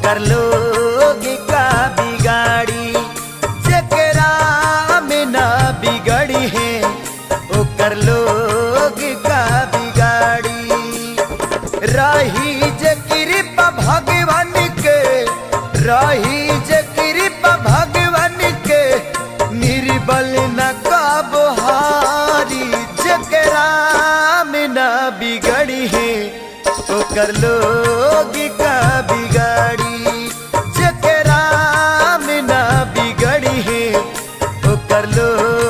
ओकर लोग का बिगाड़ी, जेकरा में ना बिगड़ी है ओकर लोग का बिगाड़ी। रही जे कृपा भगवान के, रही जे कृपा भगवान के, निर्बल न कबहारी, जेकरा में ना बिगड़ी है ओकर लोग का बिगाड़ी, जेकरा में ना बिगड़ी है ओकर लोग